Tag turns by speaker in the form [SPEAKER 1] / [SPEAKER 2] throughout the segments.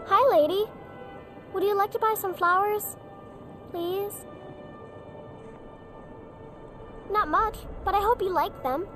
[SPEAKER 1] Hi, lady. Would you like to buy some flowers? Please? Not much, but I hope you like them.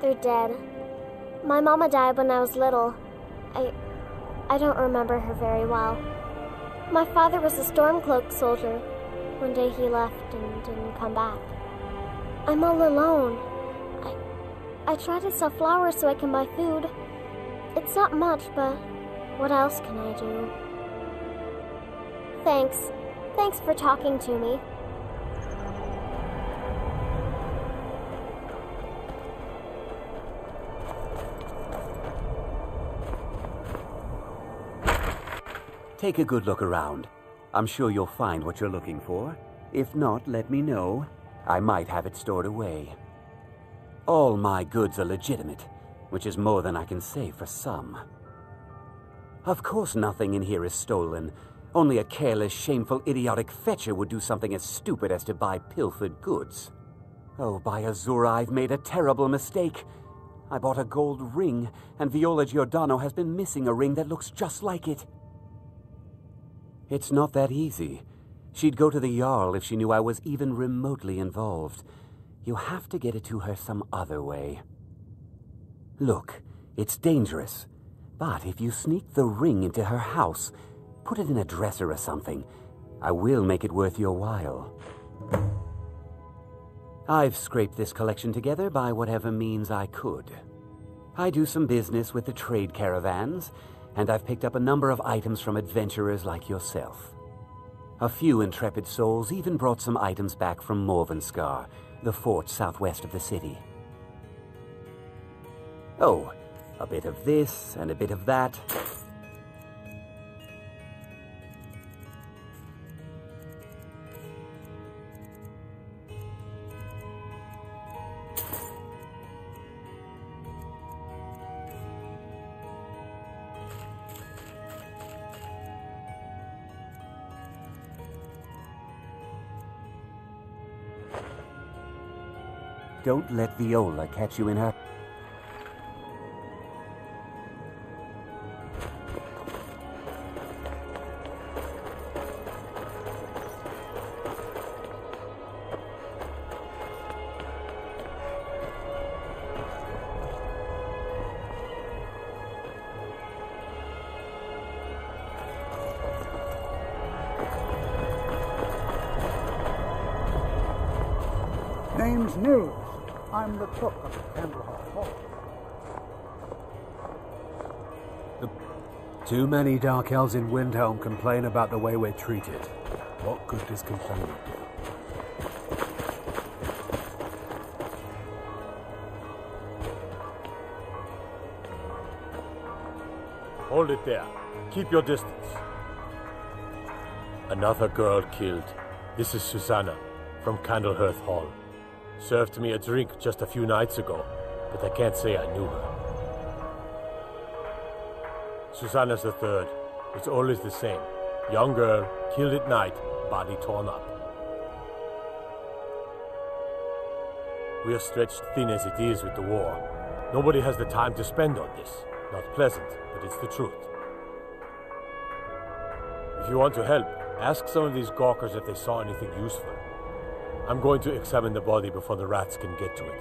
[SPEAKER 1] They're dead. My mama died when I was little. I don't remember her very well. My father was a Stormcloak soldier. One day he left and didn't come back. I'm all alone. I try to sell flowers so I can buy food. It's not much, but what else can I do? Thanks. Thanks for talking to me.
[SPEAKER 2] Take a good look around. I'm sure you'll find what you're looking for. If not, let me know. I might have it stored away. All my goods are legitimate, which is more than I can say for some. Of course nothing in here is stolen. Only a careless, shameful, idiotic fetcher would do something as stupid as to buy pilfered goods. Oh, by Azura, I've made a terrible mistake. I bought a gold ring, and Viola Giordano has been missing a ring that looks just like it. It's not that easy. She'd go to the Jarl if she knew I was even remotely involved. You have to get it to her some other way. Look, it's dangerous. But if you sneak the ring into her house, put it in a dresser or something, I will make it worth your while. I've scraped this collection together by whatever means I could. I do some business with the trade caravans, and I've picked up a number of items from adventurers like yourself. A few intrepid souls even brought some items back from Morvenskar, the fort southwest of the city. Oh, a bit of this and a bit of that. Don't let Viola catch you in her...
[SPEAKER 3] Name's News. I'm the cook of the Candlehall Hall.
[SPEAKER 4] Too many Dark Elves in Windhelm complain about the way we're treated. What good does complaining do?
[SPEAKER 5] Hold it there. Keep your distance. Another girl killed. This is Susanna from Candlehearth Hall. Served me a drink just a few nights ago, but I can't say I knew her. Susanna's the third. It's always the same. Young girl, killed at night, body torn up. We are stretched thin as it is with the war. Nobody has the time to spend on this. Not pleasant, but it's the truth. If you want to help, ask some of these gawkers if they saw anything useful. I'm going to examine the body before the rats can get to it.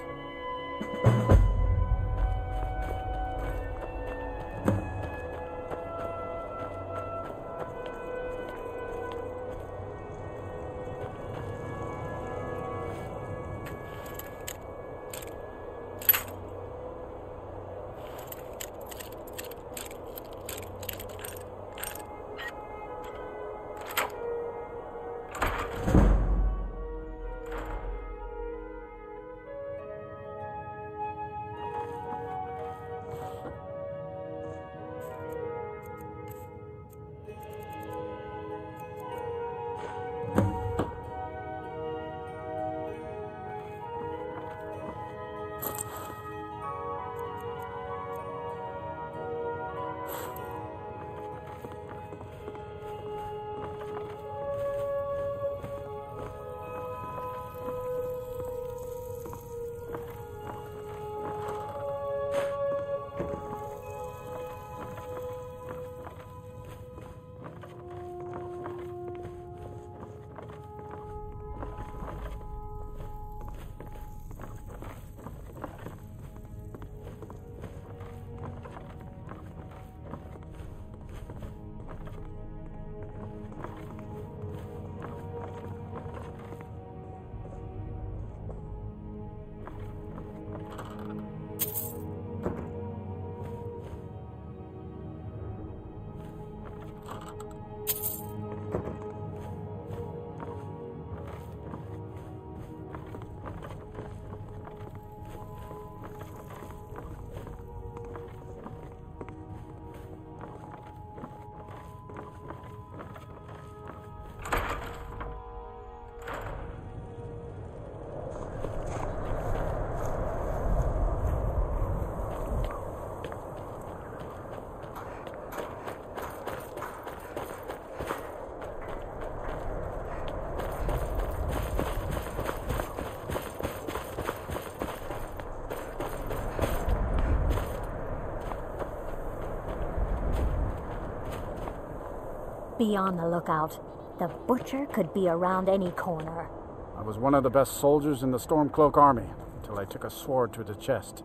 [SPEAKER 6] Be on the lookout. The butcher could be around any corner.
[SPEAKER 3] I was one of the best soldiers in the Stormcloak army, until I took a sword to the chest.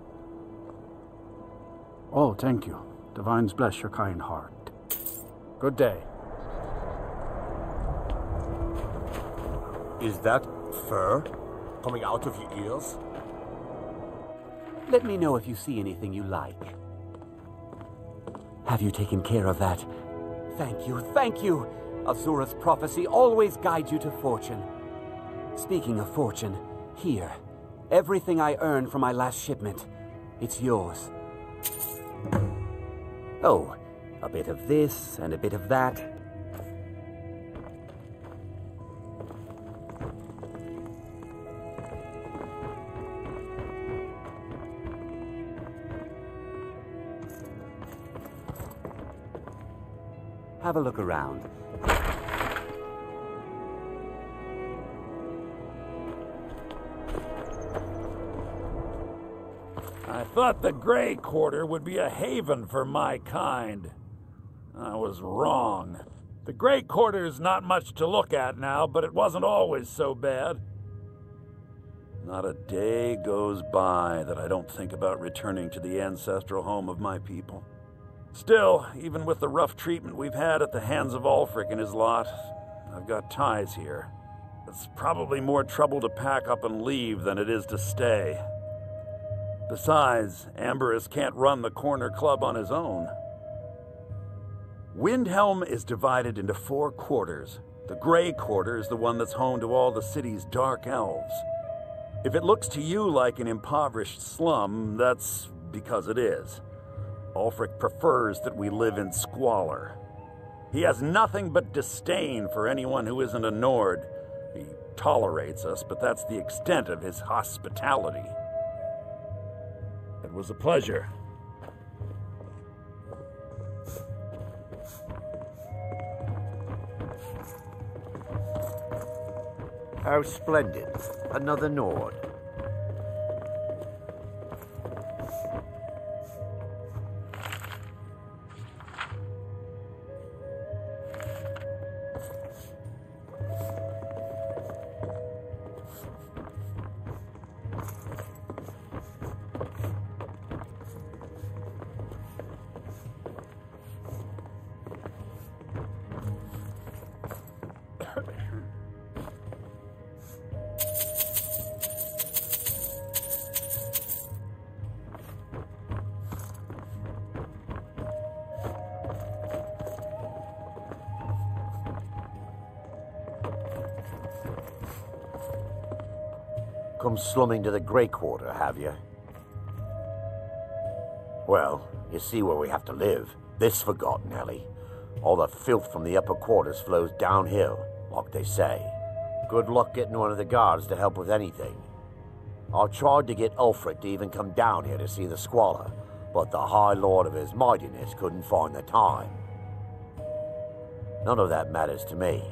[SPEAKER 3] Oh, thank you. Divines bless your kind heart. Good day.
[SPEAKER 5] Is that fur coming out of your ears?
[SPEAKER 2] Let me know if you see anything you like. Have you taken care of that? Thank you, thank you! Azura's prophecy always guides you to fortune. Speaking of fortune, here. Everything I earned from my last shipment. It's yours. Oh, a bit of this and a bit of that. Have a look around.
[SPEAKER 7] I thought the Grey Quarter would be a haven for my kind. I was wrong. The Grey Quarter's not much to look at now, but it wasn't always so bad. Not a day goes by that I don't think about returning to the ancestral home of my people. Still, even with the rough treatment we've had at the hands of Ulfric and his lot, I've got ties here. It's probably more trouble to pack up and leave than it is to stay. Besides, Amberus can't run the Corner Club on his own. Windhelm is divided into 4 quarters. The Grey Quarter is the one that's home to all the city's dark elves. If it looks to you like an impoverished slum, that's because it is. Ulfric prefers that we live in squalor. He has nothing but disdain for anyone who isn't a Nord. He tolerates us, but that's the extent of his hospitality. It was a pleasure.
[SPEAKER 8] How splendid. Another Nord. Come slumming to the Grey Quarter, have you? Well, you see where we have to live. This forgotten alley. All the filth from the upper quarters flows downhill, like they say. Good luck getting one of the guards to help with anything. I tried to get Ulfric to even come down here to see the squalor, but the High Lord of his mightiness couldn't find the time. None of that matters to me.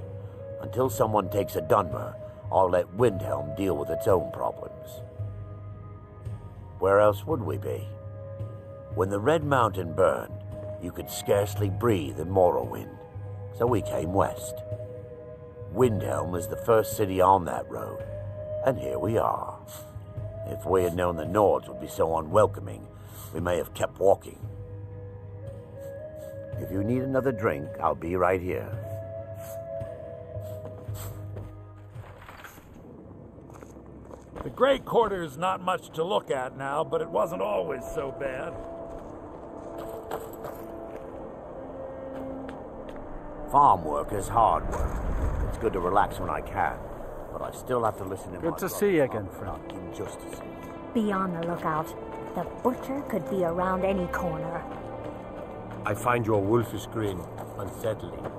[SPEAKER 8] Until someone takes a Dunmer, I'll let Windhelm deal with its own problems. Where else would we be? When the Red Mountain burned, you could scarcely breathe in Morrowind, so we came west. Windhelm was the first city on that road, and here we are. If we had known the Nords would be so unwelcoming, we may have kept walking. If you need another drink, I'll be right here.
[SPEAKER 7] The Grey Quarter's not much to look at now, but it wasn't always so bad.
[SPEAKER 8] Farm work is hard work. It's good to relax when I can, but I still have to listen to
[SPEAKER 3] Good to see you again, friend.
[SPEAKER 8] Injustices.
[SPEAKER 6] Be on the lookout. The butcher could be around any corner.
[SPEAKER 5] I find your wolfish grin unsettling.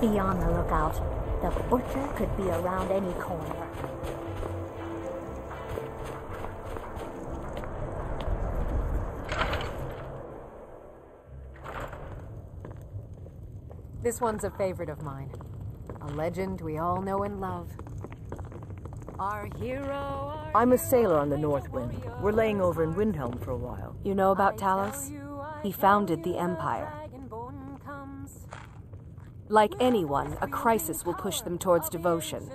[SPEAKER 6] Be on the lookout. The butcher could be around any corner.
[SPEAKER 9] This one's a favorite of mine. A legend we all know and love. Our hero...
[SPEAKER 10] I'm a sailor on the North Wind. We're laying over in Windhelm for a while.
[SPEAKER 9] You know about Talos? He founded the Empire. Like anyone, a crisis will push them towards devotion.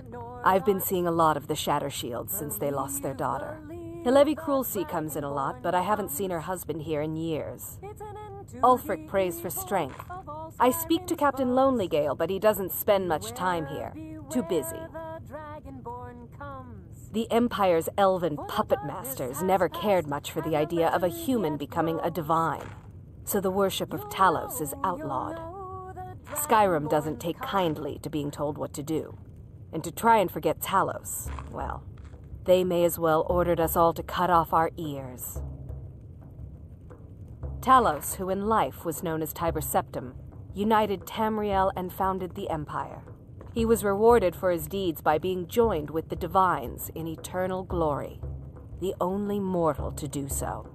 [SPEAKER 9] I've been seeing a lot of the Shatter Shields since they lost their daughter. Hilevi Cruelseat comes in a lot, but I haven't seen her husband here in years. Ulfric prays for strength. I speak to Captain Lonelygale, but he doesn't spend much time here. Too busy. The Empire's elven puppet masters never cared much for the idea of a human becoming a divine, so the worship of Talos is outlawed. Skyrim doesn't take kindly to being told what to do. And to try and forget Talos, well, they may as well ordered us all to cut off our ears. Talos, who in life was known as Tiber Septim, united Tamriel and founded the Empire. He was rewarded for his deeds by being joined with the Divines in eternal glory, the only mortal to do so.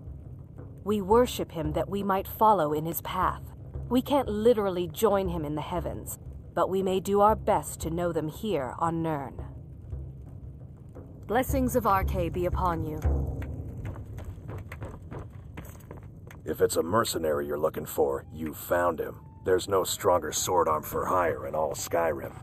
[SPEAKER 9] We worship him that we might follow in his path. We can't literally join him in the heavens, but we may do our best to know them here on Nirn. Blessings of Arche be upon you.
[SPEAKER 11] If it's a mercenary you're looking for, you found him. There's no stronger sword arm for hire in all Skyrim.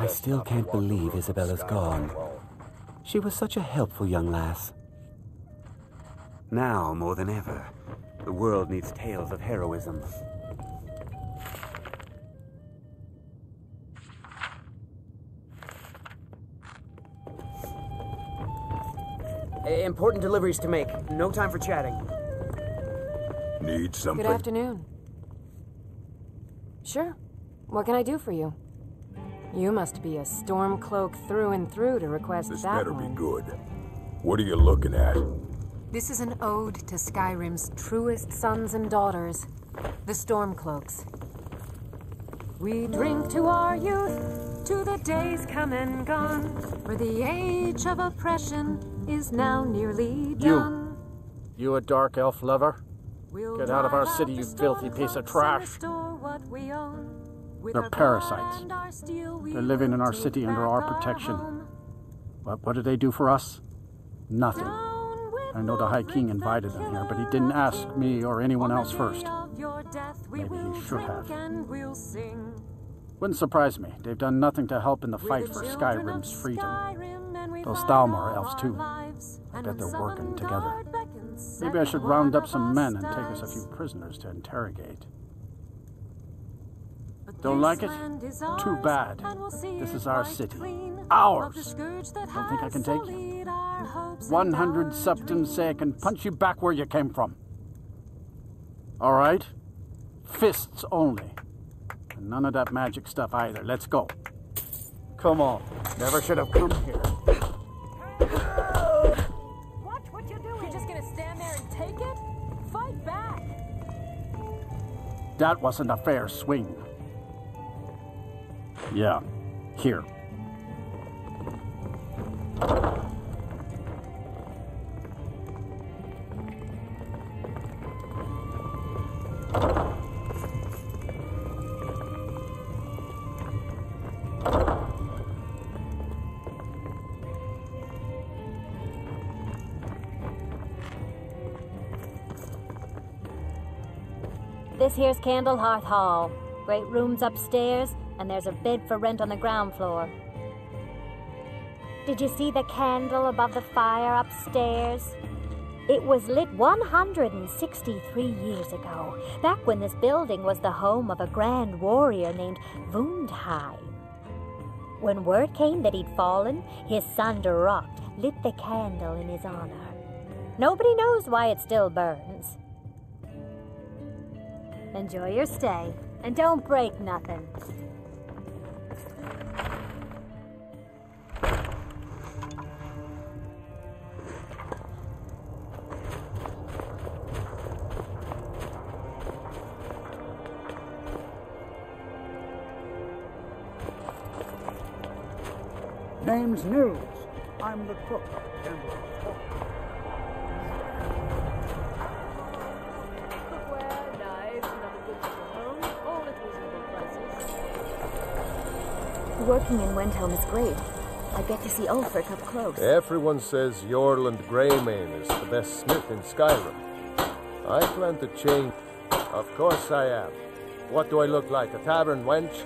[SPEAKER 2] I still can't believe Isabella's gone. She was such a helpful young lass. Now, more than ever, the world needs tales of heroism.
[SPEAKER 12] Important deliveries to make. No time for chatting.
[SPEAKER 11] Need something?
[SPEAKER 9] Good afternoon. Sure. What can I do for you? You must be a Stormcloak through and through to request
[SPEAKER 11] This
[SPEAKER 9] that
[SPEAKER 11] better
[SPEAKER 9] one.
[SPEAKER 11] be good. What are you looking at?
[SPEAKER 9] This is an ode to Skyrim's truest sons and daughters, the Stormcloaks. We drink to our youth, to the days come and gone, for the age of oppression is now nearly done.
[SPEAKER 13] You a dark elf lover? Get out of our city, you filthy piece of trash.
[SPEAKER 14] They're parasites. They're living in our city under our protection. But what did they do for us? Nothing. I know the High King invited them here, but he didn't ask me or anyone else first. Maybe he should have. Wouldn't surprise me. They've done nothing to help in the fight for Skyrim's freedom. Those Thalmor are elves too. I bet they're working together. Maybe I should round up some men and take us a few prisoners to interrogate. Don't like it? Too bad. This is our city. Ours! Don't think I can take you? 100 septims say I can punch you back where you came from. All right? Fists only. And none of that magic stuff either. Let's go. Come on. Never should have come here. That wasn't a fair swing. Yeah, here.
[SPEAKER 6] This here's Candlehearth Hall. Great rooms upstairs, and there's a bed for rent on the ground floor. Did you see the candle above the fire upstairs? It was lit 163 years ago, back when this building was the home of a grand warrior named Windhelm. When word came that he'd fallen, his son Durrocht lit the candle in his honor. Nobody knows why it still burns. Enjoy your stay, and don't break nothing.
[SPEAKER 3] Name's News. I'm the cook at Windhelm.
[SPEAKER 10] Cookware, knives, and other goods for home, all at reasonable prices.
[SPEAKER 6] Working in Windhelm is great. I get to see Ulfric up close.
[SPEAKER 5] Everyone says Jorland Greymane is the best smith in Skyrim. I plan to change. Of course I am. What do I look like, a tavern wench?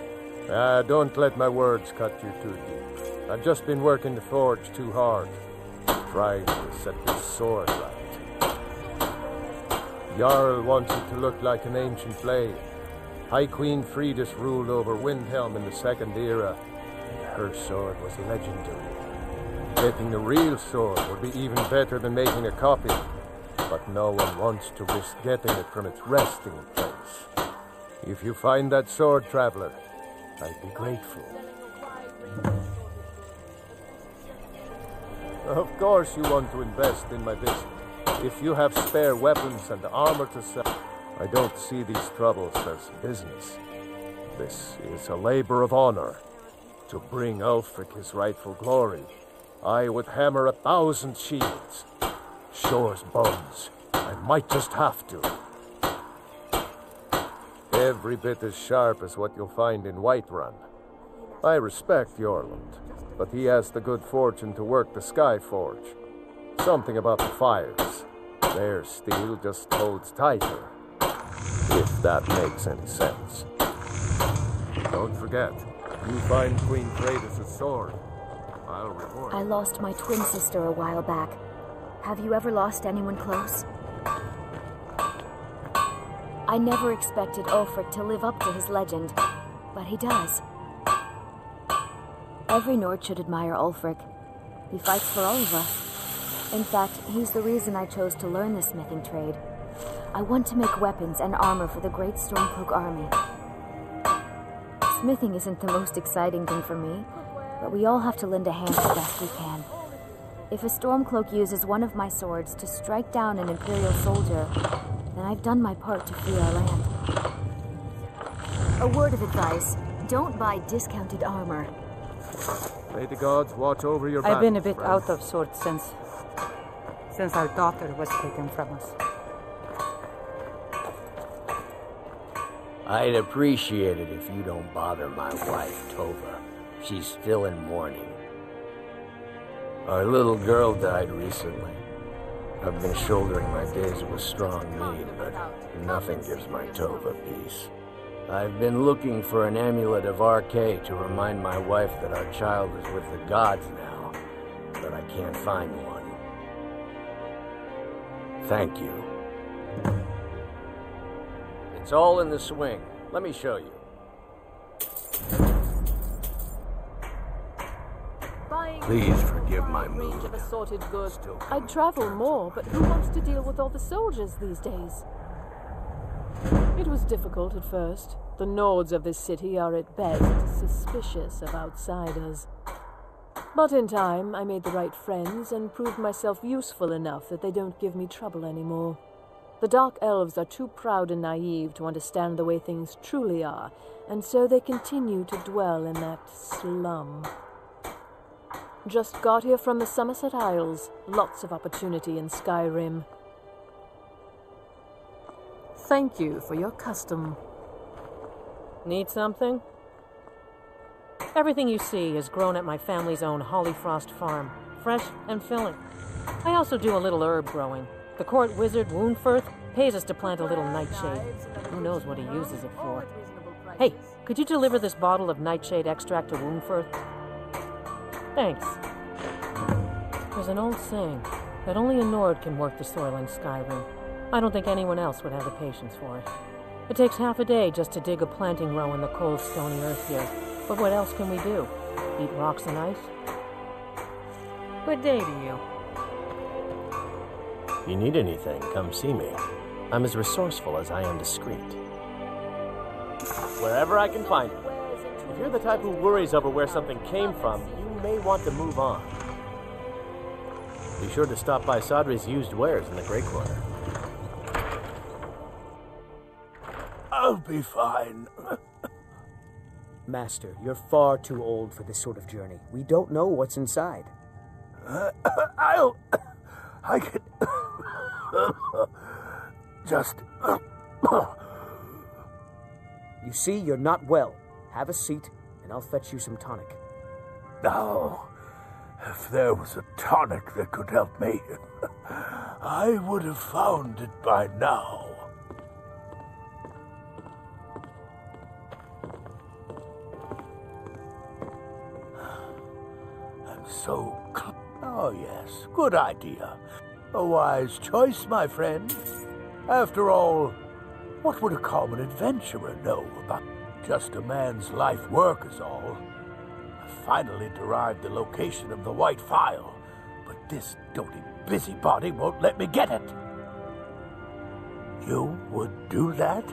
[SPEAKER 5] Don't let my words cut you too deep. I've just been working the forge too hard, trying to set this sword right. Jarl wants it to look like an ancient blade. High Queen Fridis ruled over Windhelm in the Second Era, and her sword was legendary. Getting the real sword would be even better than making a copy, but no one wants to risk getting it from its resting place. If you find that sword, traveler, I'd be grateful. Of course you want to invest in my business. If you have spare weapons and armor to sell, I don't see these troubles as business. This is a labor of honor. To bring Ulfric his rightful glory, I would hammer 1,000 shields. Shore's bones. I might just have to. Every bit as sharp as what you'll find in Whiterun. I respect Jorland, but he has the good fortune to work the Sky Forge. Something about the fires. Their steel just holds tighter. If that makes any sense. Don't forget, you find Queen Fridis' sword, I'll reward you.
[SPEAKER 6] I lost my twin sister a while back. Have you ever lost anyone close? I never expected Ulfric to live up to his legend, but he does. Every Nord should admire Ulfric. He fights for all of us. In fact, he's the reason I chose to learn the smithing trade. I want to make weapons and armor for the great Stormcloak army. Smithing isn't the most exciting thing for me, but we all have to lend a hand the best we can. If a Stormcloak uses one of my swords to strike down an Imperial soldier, then I've done my part to free our land. A word of advice, don't buy discounted armor.
[SPEAKER 5] May the gods watch over your
[SPEAKER 15] I've been a
[SPEAKER 5] battles,
[SPEAKER 15] bit
[SPEAKER 5] friend.
[SPEAKER 15] out of sorts since our daughter was taken from us.
[SPEAKER 8] I'd appreciate it if you don't bother my wife, Tova. She's still in mourning. Our little girl died recently. I've been shouldering my days with strong need, but nothing gives my Tova peace. I've been looking for an amulet of RK to remind my wife that our child is with the gods now, but I can't find one. Thank you. It's all in the swing. Let me show you. Please forgive my mood.
[SPEAKER 16] Range of assorted goods. I'd travel more, but who wants to deal with all the soldiers these days? It was difficult at first. The Nords of this city are at best suspicious of outsiders. But in time, I made the right friends and proved myself useful enough that they don't give me trouble anymore. The Dark Elves are too proud and naive to understand the way things truly are, and so they continue to dwell in that slum. Just got here from the Somerset Isles. Lots of opportunity in Skyrim. Thank you for your custom.
[SPEAKER 17] Need something? Everything you see is grown at my family's own Hollyfrost farm, fresh and filling. I also do a little herb growing. The court wizard, Woundfirth, pays us to plant a little nightshade. Who knows what he uses it for? Hey, could you deliver this bottle of nightshade extract to Woundfirth? Thanks. There's an old saying that only a Nord can work the soil in Skyrim. I don't think anyone else would have the patience for it. It takes half a day just to dig a planting row in the cold, stony earth here. But what else can we do? Eat rocks and ice?
[SPEAKER 10] Good day to you.
[SPEAKER 18] If you need anything, come see me. I'm as resourceful as I am discreet. Wherever I can find it. If you're the type who worries over where something came from, you may want to move on. Be sure to stop by Sadri's used wares in the Grey Quarter.
[SPEAKER 19] I'll be fine.
[SPEAKER 12] Master, you're far too old for this sort of journey. We don't know what's inside.
[SPEAKER 19] I can... just...
[SPEAKER 12] You see, you're not well. Have a seat, and I'll fetch you some tonic.
[SPEAKER 19] Now, if there was a tonic that could help me, I would have found it by now. So, oh yes, good idea. A wise choice, my friend. After all, what would a common adventurer know about just a man's life work is all? I finally derived the location of the White Phial, but this doting busybody won't let me get it. You would do that?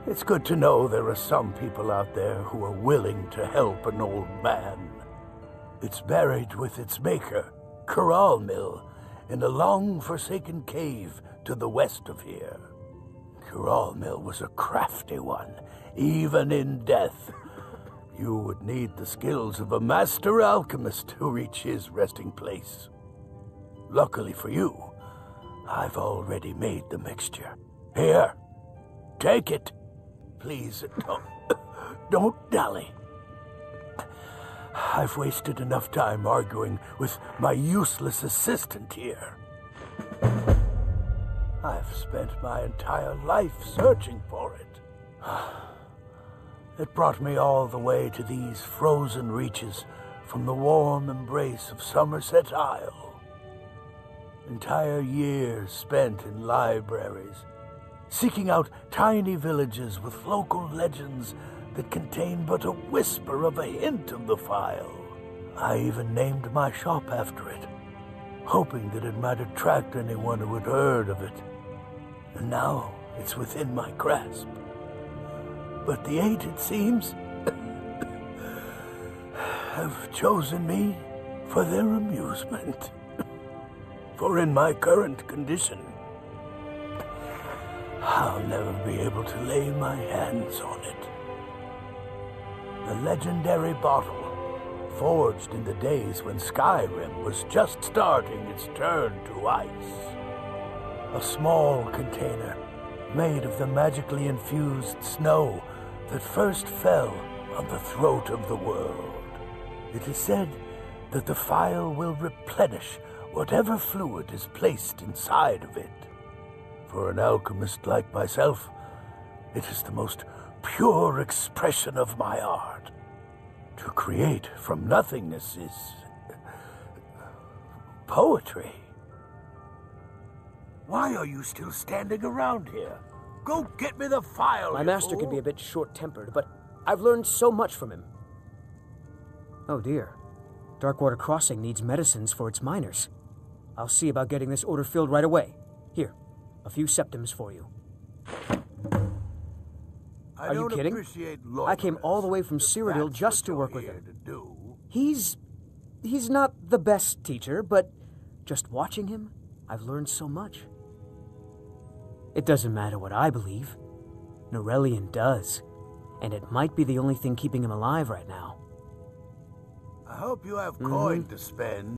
[SPEAKER 19] It's good to know there are some people out there who are willing to help an old man. It's buried with its maker, Coralmill, in a long-forsaken cave to the west of here. Coralmill was a crafty one, even in death. You would need the skills of a master alchemist to reach his resting place. Luckily for you, I've already made the mixture. Here, take it. Please, don't dally. I've wasted enough time arguing with my useless assistant here. I've spent my entire life searching for it. It brought me all the way to these frozen reaches from the warm embrace of Somerset Isle. Entire years spent in libraries, seeking out tiny villages with local legends that contain but a whisper of a hint of the phial. I even named my shop after it, hoping that it might attract anyone who had heard of it. And now it's within my grasp. But the eight, it seems, have chosen me for their amusement. For in my current condition, I'll never be able to lay my hands on it. The legendary bottle, forged in the days when Skyrim was just starting its turn to ice. A small container made of the magically infused snow that first fell on the throat of the world. It is said that the phial will replenish whatever fluid is placed inside of it. For an alchemist like myself, it is the most pure expression of my art. To create from nothingness is poetry. Why are you still standing around here? Go get me the phial.
[SPEAKER 12] My master can be a bit short-tempered, but I've learned so much from him. Oh dear. Darkwater Crossing needs medicines for its miners. I'll see about getting this order filled right away. Here, a few septims for you. Are you kidding? I came all the way from Cyrodiil just to work with him. He's not the best teacher, but just watching him, I've learned so much. It doesn't matter what I believe. Norelian does. And it might be the only thing keeping him alive right now.
[SPEAKER 19] I hope you have coin to spend.